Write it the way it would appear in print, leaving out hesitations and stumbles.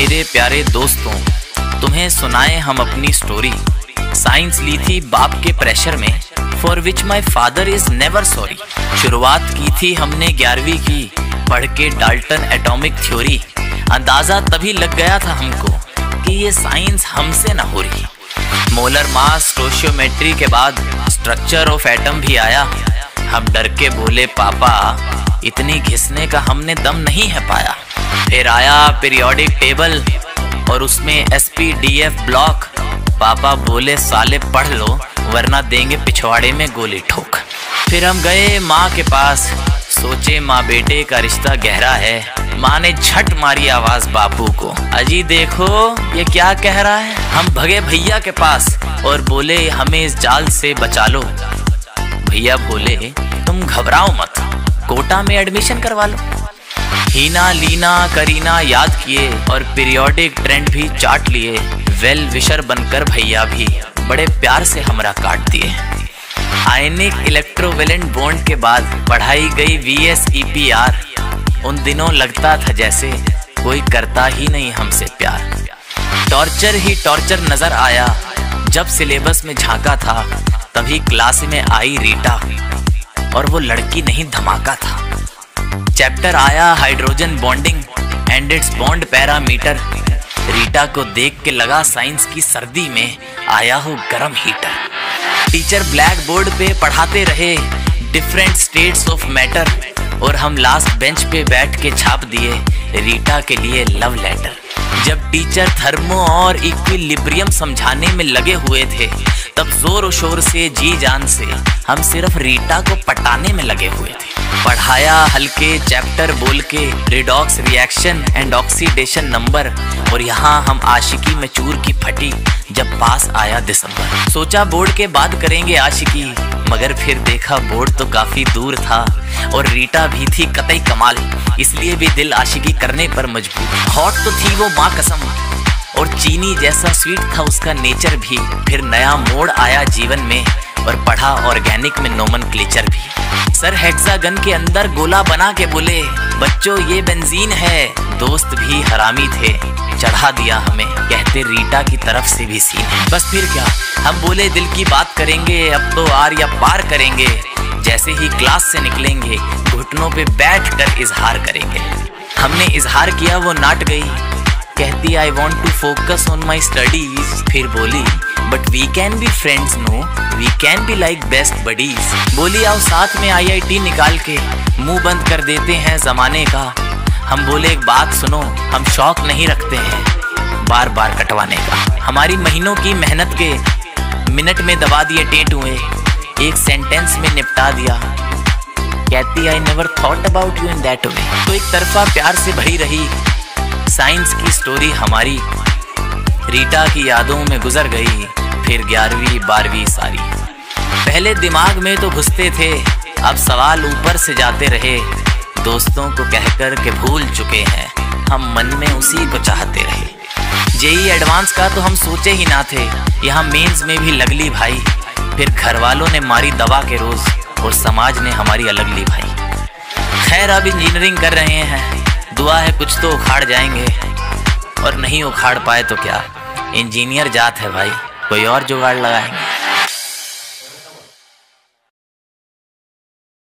मेरे प्यारे दोस्तों, तुम्हें सुनाए हम अपनी स्टोरी। साइंस ली थी बाप के प्रेशर में, for which my father is never sorry. शुरुआत की थी हमने 11वीं की, पढ़ के डाल्टन एटॉमिक थ्योरी। अंदाजा तभी लग गया था हमको कि ये साइंस हमसे ना हो रही। मोलर मास स्टोशियोमेट्री के बाद स्ट्रक्चर ऑफ एटम भी आया। हम डर के बोले पापा, इतनी घिसने का हमने दम नहीं है पाया। फिर आया पीरियोडिक टेबल और उसमें SPDF ब्लॉक। पापा बोले साले पढ़ लो वरना देंगे पिछवाड़े में गोली ठोक। फिर हम गए माँ के पास, सोचे माँ बेटे का रिश्ता गहरा है। माँ ने झट मारी आवाज बापू को, अजी देखो ये क्या कह रहा है। हम भगे भैया के पास और बोले हमें इस जाल से बचा लो। भैया बोले तुम घबराओ मत, कोटा में एडमिशन करवा लो। हीना लीना करीना याद किए और पीरियोडिक ट्रेंड भी चाट लिए। वेल विशर बनकर भैया भी बड़े प्यार से हमरा काट दिए। आयनिक इलेक्ट्रोवेलेंट बॉन्ड के बाद पढ़ाई गई VSEPR। उन दिनों लगता था जैसे कोई करता ही नहीं हमसे प्यार। टॉर्चर ही टॉर्चर नजर आया जब सिलेबस में झांका था। तभी क्लास में आई रीटा और वो लड़की नहीं धमाका था। चैप्टर आया hydrogen bonding and it's bond parameter. Rita को देख के लगा साइंस की सर्दी में आया हो गरम हीटर। टीचर ब्लैक बोर्ड पे पढ़ाते रहे डिफरेंट स्टेट्स ऑफ मैटर और हम लास्ट बेंच पे बैठ के छाप दिए रीटा के लिए लव लेटर। जब टीचर थर्मो और इक्विलिब्रियम समझाने में लगे हुए थे तब जोर शोर से जी जान से हम सिर्फ रीटा को पटाने में लगे हुए थे। पढ़ाया हल्के चैप्टर बोल के redox reaction and oxidation number और यहाँ हम आशिकी में चूर की फटी जब पास आया दिसंबर। सोचा बोर्ड के बाद करेंगे आशिकी, मगर फिर देखा बोर्ड तो काफी दूर था और रीटा भी थी कतई कमाल, इसलिए भी दिल आशिकी करने पर मजबूर। हॉट तो थी वो माँ कसम और चीनी जैसा स्वीट था उसका नेचर भी। फिर नया मोड़ आया जीवन में और पढ़ा ऑर्गेनिक में नोमेनक्लेचर भी। सर हेक्सागन के अंदर गोला बना के बोले बच्चों ये बेंजीन है। दोस्त भी हरामी थे, चढ़ा दिया हमें, कहते रीटा की तरफ से भी सीन है। बस फिर क्या, हम बोले दिल की बात करेंगे, अब तो आर या पार करेंगे। जैसे ही क्लास से निकलेंगे घुटनों पे बैठ कर इजहार करेंगे। हमने इजहार किया, वो नाट गई, कहती I want to focus on my studies. फिर बोली but we can be friends no, we can be like best buddies. बोली आओ साथ में IIT निकाल के मुंह बंद कर देते हैं जमाने का। हम बोले एक बात सुनो, हम शौक नहीं रखते हैं बार बार कटवाने का। हमारी महीनों की मेहनत के मिनट में दबा दिए टेटुए, एक सेंटेंस में निपटा दिया। कहती I never thought about you in that way. तो एक तरफा प्यार से भरी रही साइंस की स्टोरी हमारी। रीटा की यादों में गुजर गई फिर 11वीं 12वीं सारी। पहले दिमाग में तो घुसते थे, अब सवाल ऊपर से जाते रहे। दोस्तों को कहकर के भूल चुके हैं, हम मन में उसी को चाहते रहे। JEE एडवांस का तो हम सोचे ही ना थे, यहाँ मेंस में भी लगली भाई। फिर घर वालों ने मारी दवा के रोज और समाज ने हमारी अलग ली भाई। खैर अब इंजीनियरिंग कर रहे हैं, दुआ है कुछ तो उखाड़ जाएंगे, और नहीं उखाड़ पाए तो क्या, इंजीनियर जात है भाई, कोई और जुगाड़ लगाएंगे।